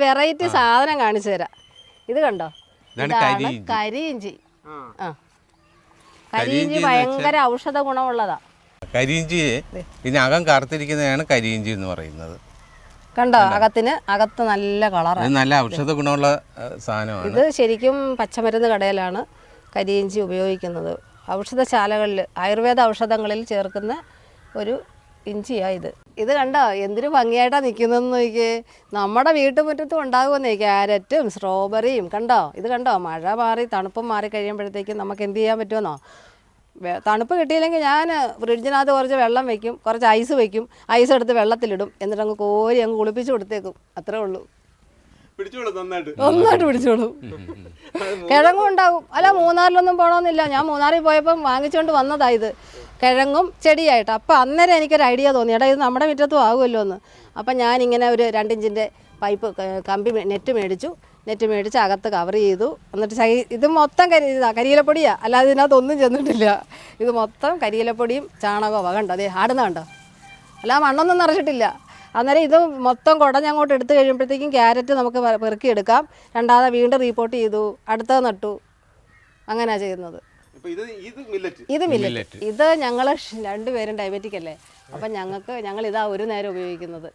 Variety സാധനം കാണിച്ചു തരാം. ഇത് കണ്ടോ, ഇതാണ് കരിയിഞ്ചി. കരിയിഞ്ചി ഭയങ്കര ഔഷധ ഗുണമുള്ളതാ. കരിയിഞ്ചി ഇതിനകം കറുത്തിരിക്കുന്നതാണ് കരിയിഞ്ചി എന്ന് പറയുന്നത്. കണ്ടോ, അകത്ത് നല്ല കളറാണ്, നല്ല ഔഷധ ഗുണമുള്ള സാധനമാണ്. ഇത് ശരിക്കും പച്ചമരുന്ന് കടയിലാണ് കരിയിഞ്ചി ഉപയോഗിക്കുന്നത്. ഔഷധശാലകളിൽ ആയുർവേദ ഔഷധങ്ങളിൽ ചേർക്കുന്ന ഒരു ഇഞ്ചിയാണ് ഇത് കണ്ടോ, എന്തൊരു ഭംഗിയായിട്ടാണ് നിൽക്കുന്നതെന്ന് നോക്കിയേ. നമ്മുടെ വീട്ടുമുറ്റത്തും ഉണ്ടാകുമെന്നേ ക്യാരറ്റും സ്ട്രോബെറിയും. കണ്ടോ, ഇത് കണ്ടോ, മഴ മാറി തണുപ്പും മാറി കഴിയുമ്പോഴത്തേക്കും നമുക്ക് എന്ത് ചെയ്യാൻ പറ്റുമെന്നോ, തണുപ്പ് കിട്ടിയില്ലെങ്കിൽ ഞാൻ ഫ്രിഡ്ജിനകത്ത് കുറച്ച് വെള്ളം വയ്ക്കും, കുറച്ച് ഐസ് വയ്ക്കും, ഐസ് എടുത്ത് വെള്ളത്തിലിടും, എന്നിട്ട് അങ്ങ് കോരി അങ്ങ് കുളിപ്പിച്ച് കൊടുത്തേക്കും. അത്രേ ഉള്ളൂ. നന്നായിട്ട് പിടിച്ചോളും. കിഴങ്ങും ഉണ്ടാകും. അല്ല, മൂന്നാറിലൊന്നും പോകണമെന്നില്ല. ഞാൻ മൂന്നാറിൽ പോയപ്പം വാങ്ങിച്ചുകൊണ്ട് വന്നതായത് കിഴങ്ങും ചെടിയായിട്ട്. അപ്പം അന്നേരം എനിക്കൊരു ഐഡിയ തോന്നി, എടാ ഇത് നമ്മുടെ മുറ്റത്തും ആകുമല്ലോ എന്ന്. അപ്പം ഞാനിങ്ങനെ ഒരു 2 ഇഞ്ചിൻ്റെ പൈപ്പ് കമ്പി നെറ്റ് മേടിച്ച് അകത്ത് കവർ ചെയ്തു. എന്നിട്ട് ഇത് മൊത്തം കരിയിലപ്പൊടിയാണ്, അല്ലാതെ ഇതിനകത്തൊന്നും ചെന്നിട്ടില്ല. ഇത് മൊത്തം കരിയിലപ്പൊടിയും ചാണകമാണ്. കണ്ടോ, അതേ ആടുന്ന കണ്ടോ, അല്ല മണ്ണൊന്നും നിറച്ചിട്ടില്ല. അന്നേരം ഇത് മൊത്തം കുടഞ്ഞങ്ങോട്ട് എടുത്തു കഴിയുമ്പോഴത്തേക്കും ക്യാരറ്റ് നമുക്ക് പെറുക്കിയെടുക്കാം. രണ്ടാമത് വീണ്ടും റീപോർട്ട് ചെയ്തു, അടുത്തത് നട്ടു. അങ്ങനെയാണ് ചെയ്യുന്നത്. ഇത് മില്ലറ്റ്. ഇത് ഞങ്ങൾ 2 പേരും ഡയബറ്റിക് അല്ലേ, അപ്പം ഞങ്ങൾ ഇതാ ഒരു നേരം ഉപയോഗിക്കുന്നത്.